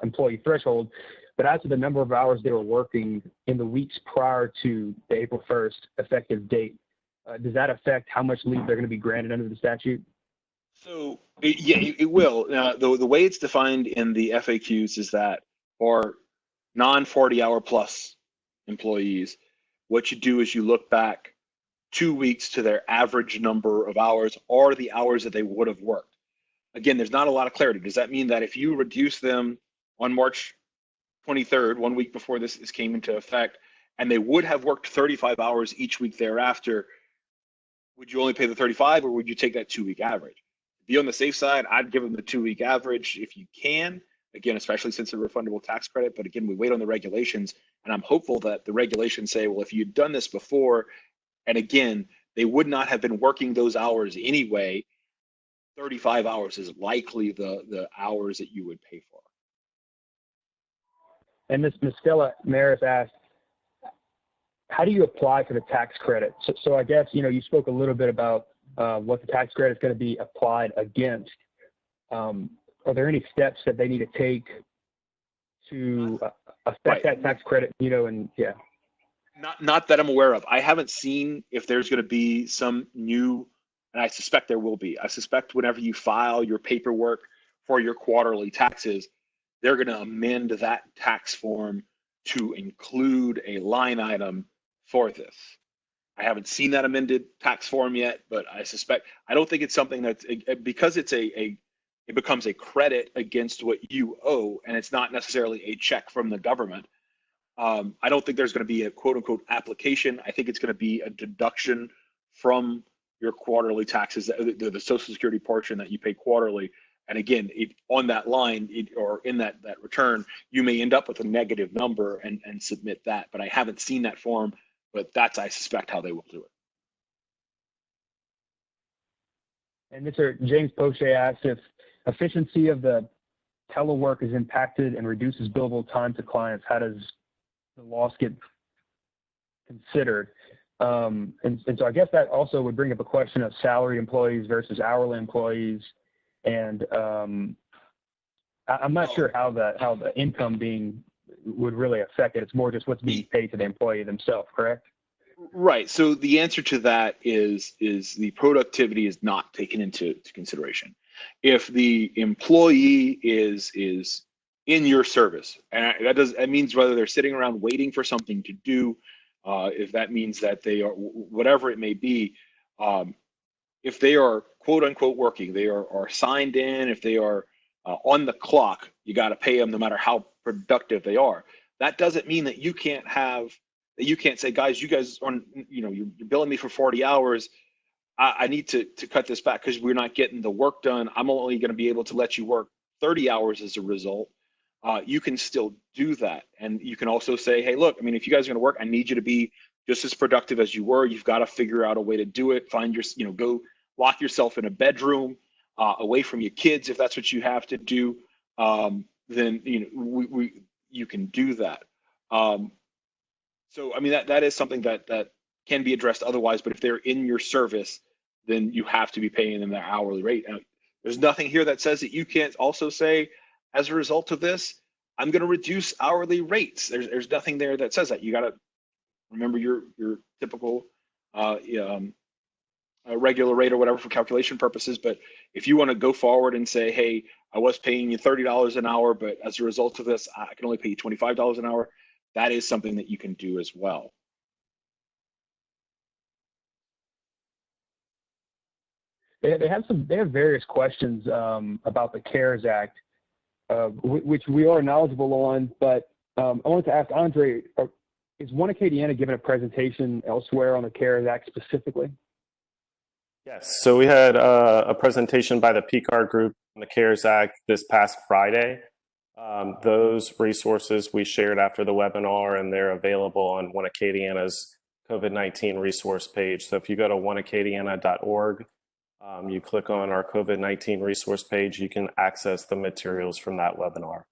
S3: employee threshold. But as to the number of hours they were working in the weeks prior to the April 1st effective date, does that affect how much leave they're going to be granted under the statute?
S2: So yeah, it will. The way it's defined in the FAQs is that for non-40-hour plus employees, what you do is you look back 2 weeks to their average number of hours or the hours that they would have worked. Again, there's not a lot of clarity. Does that mean that if you reduce them on March 23rd, 1 week before this came into effect, and they would have worked 35 hours each week thereafter, would you only pay the 35 or would you take that 2 week average? To be on the safe side, I'd give them the 2 week average if you can. Again, especially since it's a refundable tax credit. But again, we wait on the regulations, and I'm hopeful that the regulations say, well, if you'd done this before, and again, they would not have been working those hours anyway, 35 hours is likely the hours that you would pay for.
S3: And Ms. Stella Maris asked, how do you apply for the tax credit? So I guess, you spoke a little bit about what the tax credit is going to be applied against. Are there any steps that they need to take to affect that tax credit, and yeah?
S2: Not that I'm aware of. I haven't seen if there's going to be some new, and I suspect there will be. I suspect whenever you file your paperwork for your quarterly taxes, they're going to amend that tax form to include a line item for this. I haven't seen that amended tax form yet, but I don't think it's something that's, because it becomes a credit against what you owe, and it's not necessarily a check from the government. I don't think there's going to be a quote unquote application. I think it's going to be a deduction from your quarterly taxes, the Social Security portion that you pay quarterly. And again, on that line or in that return, you may end up with a negative number and submit that. But I haven't seen that form, but that's, I suspect, how they will do it.
S3: And Mr. James Poche asks if efficiency of the telework is impacted and reduces billable time to clients, how does the loss get considered? And so I guess that also would bring up a question of salaried employees versus hourly employees. And I'm not sure how the income would really affect it. It's more just what's being paid to the employee themselves, correct?
S2: Right. So the answer to that is the productivity is not taken into consideration. If the employee is in your service, and that means whether they're sitting around waiting for something to do, if that means that they are, whatever it may be, if they are quote unquote working, they are signed in, if they are on the clock, you got to pay them no matter how productive they are. That doesn't mean that you can't say, guys, you guys are, you're billing me for 40 hours. I need to cut this back because we're not getting the work done. I'm only going to be able to let you work 30 hours as a result. You can still do that. And you can also say, hey, look, if you guys are going to work, I need you to be just as productive as you were. You've got to figure out a way to do it. Go lock yourself in a bedroom away from your kids if that's what you have to do. then you can do that. So I mean that is something that can be addressed otherwise. But if they're in your service, then you have to be paying them their hourly rate. Now, there's nothing here that says that you can't also say, as a result of this, I'm going to reduce hourly rates. There's nothing there that says that. You got to remember your typical regular rate or whatever for calculation purposes. But if you want to go forward and say, hey, I was paying you $30 an hour, but as a result of this, I can only pay you $25 an hour, that is something that you can do as well.
S3: They have various questions about the CARES Act, which we are knowledgeable on. But I wanted to ask Andre, is One Acadiana giving a presentation elsewhere on the CARES Act specifically?
S1: Yes, so we had a presentation by the PCAR group on the CARES Act this past Friday. Those resources we shared after the webinar, and they're available on One Acadiana's COVID-19 resource page. So if you go to oneacadiana.org, you click on our COVID-19 resource page, you can access the materials from that webinar.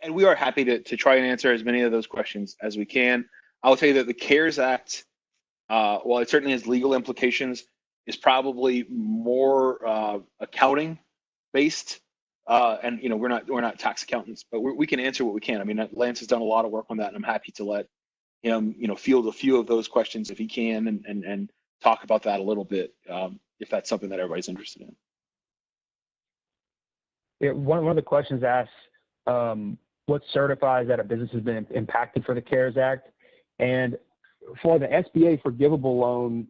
S2: And we are happy to try and answer as many of those questions as we can. I will tell you that the CARES Act, while it certainly has legal implications, is probably more accounting based. And we're not tax accountants, but we can answer what we can. I mean, Lance has done a lot of work on that, and I'm happy to let him field a few of those questions if he can, and talk about that a little bit, if that's something that everybody's interested in.
S3: Yeah, one of the questions asks, what certifies that a business has been impacted for the CARES Act? And for the SBA forgivable loan,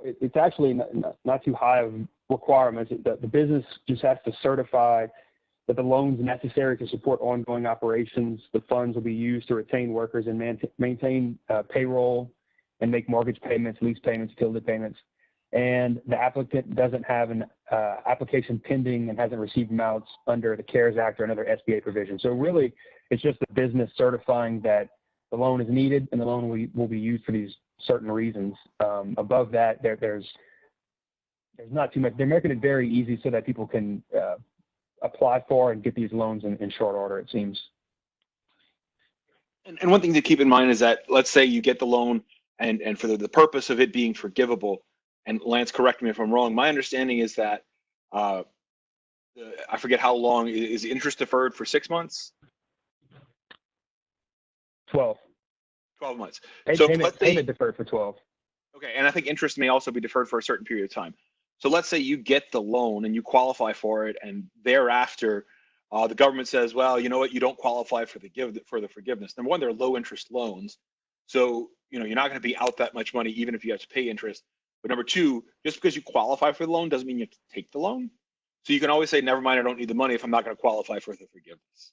S3: it's actually not too high of requirements. The business just has to certify that the loans necessary to support ongoing operations, the funds will be used to retain workers and maintain payroll and make mortgage payments, lease payments, utility payments. And the applicant doesn't have an application pending and hasn't received amounts under the CARES Act or another SBA provision. So really, it's just the business certifying that the loan is needed and the loan will be used for these certain reasons. Above that, there's not too much. They're making it very easy so that people can apply for and get these loans in short order, it seems.
S2: And one thing to keep in mind is that, let's say you get the loan and for the purpose of it being forgivable, and Lance, correct me if I'm wrong, my understanding is that I forget how long, is interest deferred for 6 months?
S3: 12
S2: months.
S3: So payment deferred for 12.
S2: Okay, and I think interest may also be deferred for a certain period of time. So let's say you get the loan and you qualify for it, and thereafter the government says, well, you know what, you don't qualify for the forgiveness. Number one, they're low interest loans, so you're not going to be out that much money even if you have to pay interest. But number two, just because you qualify for the loan doesn't mean you have to take the loan. So you can always say, never mind, I don't need the money if I'm not going to qualify for the forgiveness.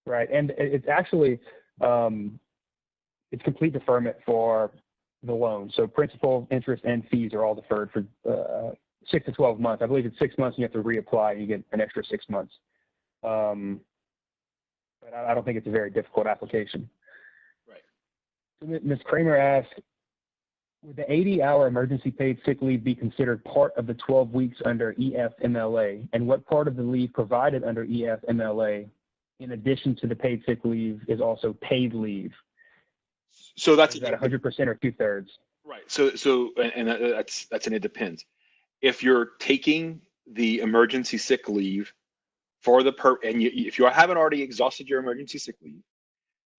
S3: Right, and it's actually it's complete deferment for the loan. So principal, interest, and fees are all deferred for 6 to 12 months. I believe it's 6 months and you have to reapply and you get an extra 6 months. But I don't think it's a very difficult application.
S2: Right.
S3: So Ms. Kramer asked, would the 80-hour emergency paid sick leave be considered part of the 12 weeks under EFMLA? And what part of the leave provided under EFMLA, in addition to the paid sick leave, is also paid leave?
S2: So that's
S3: is that 100% or 2/3? Right.
S2: So that's an it depends. If you're taking the emergency sick leave for if you haven't already exhausted your emergency sick leave,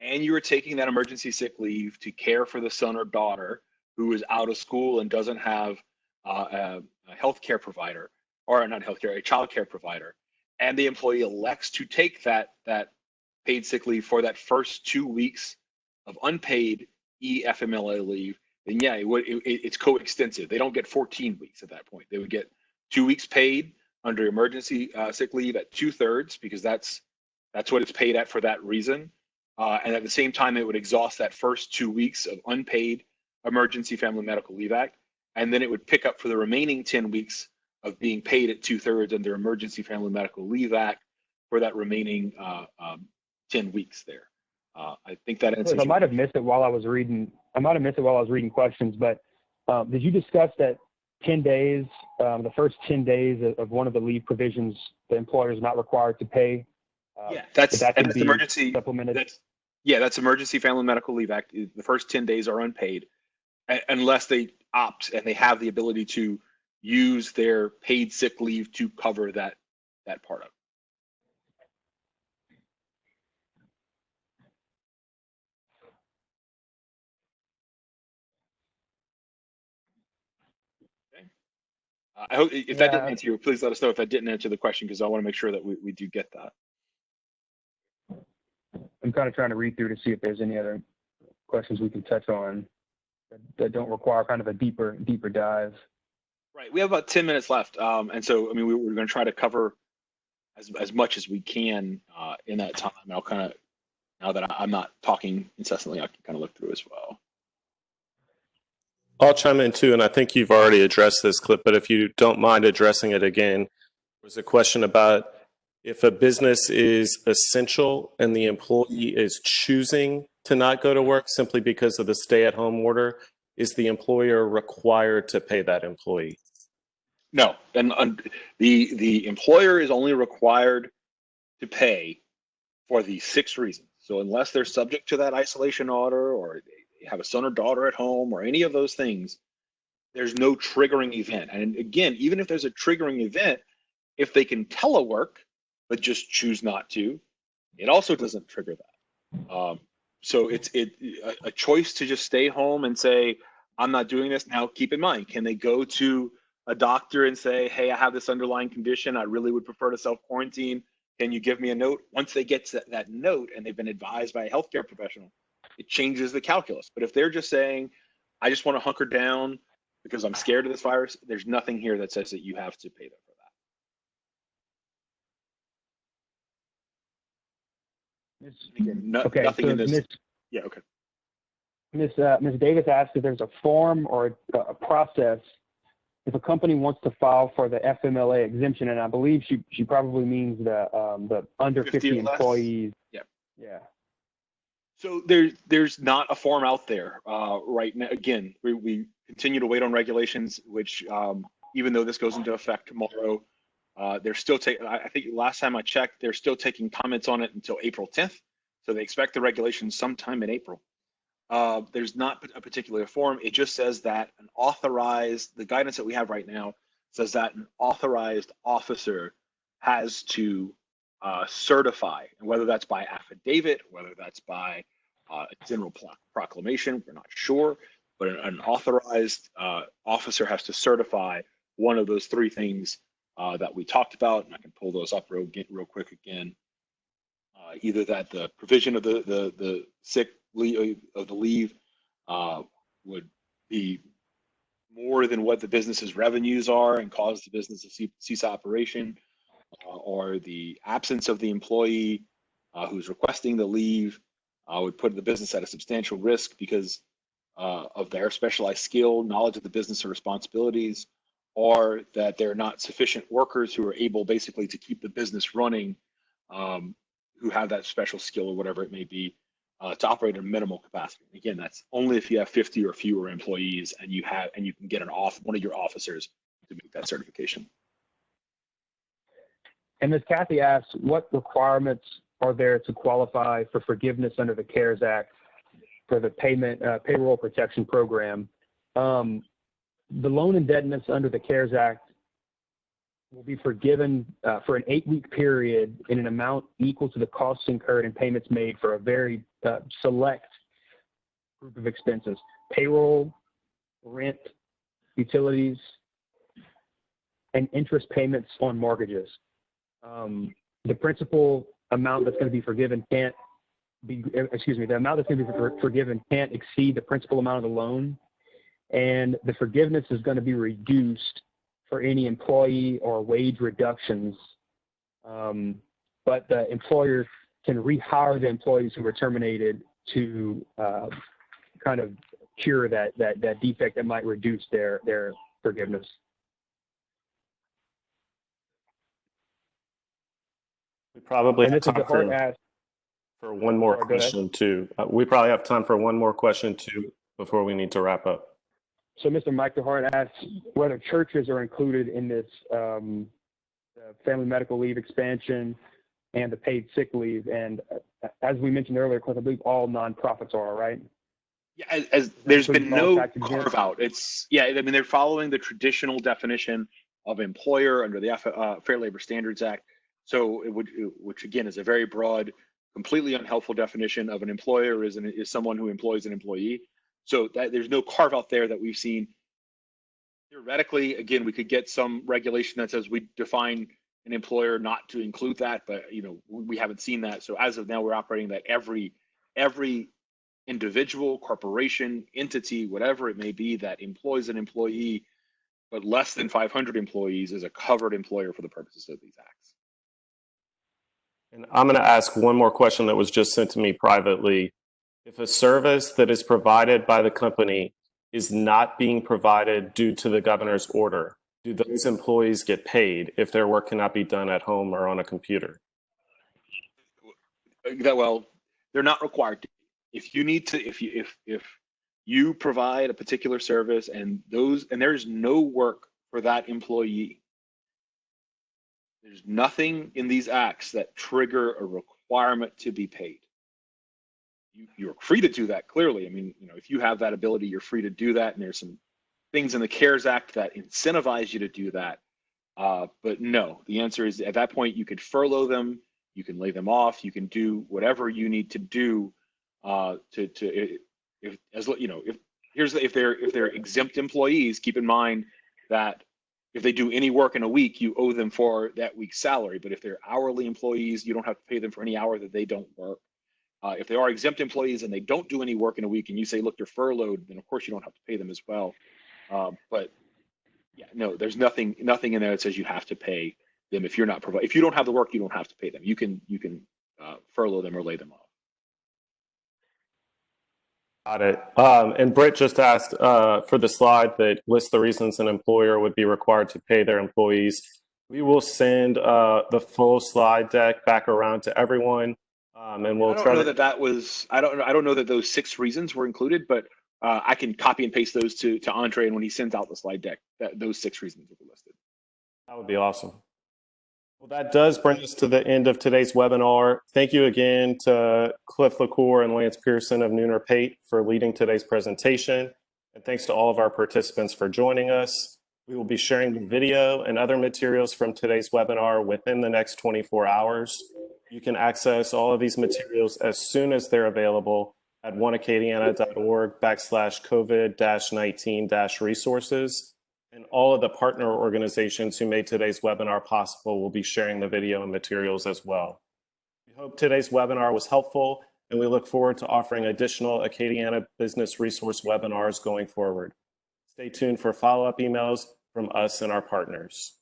S2: and you are taking that emergency sick leave to care for the son or daughter who is out of school and doesn't have a healthcare provider, or not healthcare, a child care provider, and the employee elects to take that paid sick leave for that first 2 weeks of unpaid EFMLA leave, then yeah, it's coextensive. They don't get 14 weeks at that point. They would get 2 weeks paid under emergency sick leave at 2/3, because that's what it's paid at for that reason. And at the same time, it would exhaust that first 2 weeks of unpaid Emergency Family Medical Leave Act, and then it would pick up for the remaining 10 weeks of being paid at 2/3 under Emergency Family Medical Leave Act for that remaining 10 weeks there. I think that answers.
S3: I might have missed it while I was reading. questions, but did you discuss that 10 days the first 10 days of one of the leave provisions, the employer is not required to pay.
S2: Yeah, that's emergency.
S3: Supplemented.
S2: That's Emergency Family Medical Leave Act. The first 10 days are unpaid unless they opt and they have the ability to use their paid sick leave to cover that part of it. I hope if that didn't answer you, please let us know if that didn't answer the question, because I want to make sure that we do get that.
S3: I'm kind of trying to read through to see if there's any other questions we can touch on that don't require kind of a deeper dive.
S2: Right. We have about 10 minutes left. And so, I mean, we're going to try to cover as much as we can in that time. And I'll kind of, now that I'm not talking incessantly, I can kind of look through as well.
S1: I'll chime in too, and I think you've already addressed this, Clip, but if you don't mind addressing it again, there was a question about if a business is essential and the employee is choosing to not go to work simply because of the stay-at-home order, is the employer required to pay that employee?
S2: No, and the employer is only required to pay for the 6 reasons. So unless they're subject to that isolation order, or they have a son or daughter at home, or any of those things, there's no triggering event. And again, even if there's a triggering event, if they can telework but just choose not to, it also doesn't trigger that. So it's a choice to just stay home and say, I'm not doing this. Now, keep in mind, can they go to a doctor and say, hey, I have this underlying condition, I really would prefer to self-quarantine, can you give me a note? Once they get to that note and they've been advised by a healthcare professional, it changes the calculus. But if they're just saying, I just want to hunker down because I'm scared of this virus, there's nothing here that says that you have to pay them for that. Again,
S3: Okay,
S2: nothing
S3: so
S2: in this. Yeah, okay.
S3: Ms. Davis asked if there's a form or a process if a company wants to file for the FMLA exemption, and I believe she probably means the under 50 employees.
S2: Yeah.
S3: Yeah.
S2: So there's not a form out there right now. Again, we continue to wait on regulations, which even though this goes into effect tomorrow, they're still taking, I think last time I checked, they're still taking comments on it until April 10th. So they expect the regulations sometime in April. There's not a particular form. It just says that the guidance that we have right now says that an authorized officer has to certify, and whether that's by affidavit, whether that's by a general proclamation, we're not sure, but an authorized officer has to certify one of those 3 things that we talked about, and I can pull those up real quick again. Either that the provision of the sick leave of the leave would be more than what the business's revenues are and cause the business to cease operation, or the absence of the employee who's requesting the leave would put the business at a substantial risk because of their specialized skill, knowledge of the business or responsibilities, or that there are not sufficient workers who are able basically to keep the business running, who have that special skill or whatever it may be, to operate at a minimal capacity. Again, that's only if you have 50 or fewer employees and you can get one of your officers to make that certification.
S3: And Ms. Kathy asks, what requirements are there to qualify for forgiveness under the CARES Act for the payroll protection program? The loan indebtedness under the CARES Act will be forgiven for an 8-week period in an amount equal to the costs incurred and payments made for a very select group of expenses: payroll, rent, utilities, and interest payments on mortgages. The principal amount that's going to be forgiven the amount that's going to be forgiven can't exceed the principal amount of the loan, and the forgiveness is going to be reduced for any employee or wage reductions, but the employer can rehire the employees who were terminated to kind of cure that defect that might reduce their forgiveness.
S1: We probably have time for one more
S3: Sorry,
S1: question too. We probably have time for one more question too before we need to wrap up.
S3: So Mr. Mike DeHart asks whether churches are included in this family medical leave expansion and the paid sick leave. And as we mentioned earlier, Cliff, I believe all nonprofits are, right?
S2: Yeah, as there's been no carve out. It's I mean, they're following the traditional definition of employer under the Fair Labor Standards Act. So which again is a very broad, completely unhelpful definition of an employer is someone who employs an employee. So that there's no carve out there that we've seen. Theoretically, again, we could get some regulation that says we define an employer not to include that, but we haven't seen that. So as of now, we're operating that every individual, corporation, entity, whatever it may be that employs an employee, but less than 500 employees is a covered employer for the purposes of these acts.
S1: And I'm going to ask one more question that was just sent to me privately. If a service that is provided by the company is not being provided due to the governor's order, do those employees get paid if their work cannot be done at home or on a computer?
S2: Well, they're not required to. If you need to, if you provide a particular service and there's no work for that employee, there's nothing in these acts that trigger a requirement to be paid. You're free to do that, clearly. I mean, if you have that ability, you're free to do that. And there's some things in the CARES Act that incentivize you to do that. But no, the answer is at that point, you could furlough them, you can lay them off, you can do whatever you need to do if they're exempt employees. Keep in mind that if they do any work in a week, you owe them for that week's salary. But if they're hourly employees, you don't have to pay them for any hour that they don't work. If they are exempt employees and they don't do any work in a week, and you say, look, you're furloughed, then of course you don't have to pay them as well. But yeah, no, there's nothing in there that says you have to pay them if you're not if you don't have the work, you don't have to pay them. You can furlough them or lay them off.
S1: Got it. And Britt just asked for the slide that lists the reasons an employer would be required to pay their employees. We will send the full slide deck back around to everyone, and we'll try to.
S2: I don't know that those 6 reasons were included, but I can copy and paste those to Andre, and when he sends out the slide deck, those 6 reasons will be listed.
S1: That would be awesome. Well, that does bring us to the end of today's webinar. Thank you again to Cliff LaCour and Lance Pearson of NeunerPate for leading today's presentation. And thanks to all of our participants for joining us. We will be sharing the video and other materials from today's webinar within the next 24 hours. You can access all of these materials as soon as they're available at oneacadiana.org/COVID-19-resources. And all of the partner organizations who made today's webinar possible will be sharing the video and materials as well. We hope today's webinar was helpful, and we look forward to offering additional Acadiana business resource webinars going forward. Stay tuned for follow-up emails from us and our partners.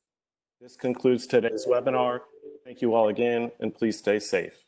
S1: This concludes today's webinar. Thank you all again, and please stay safe.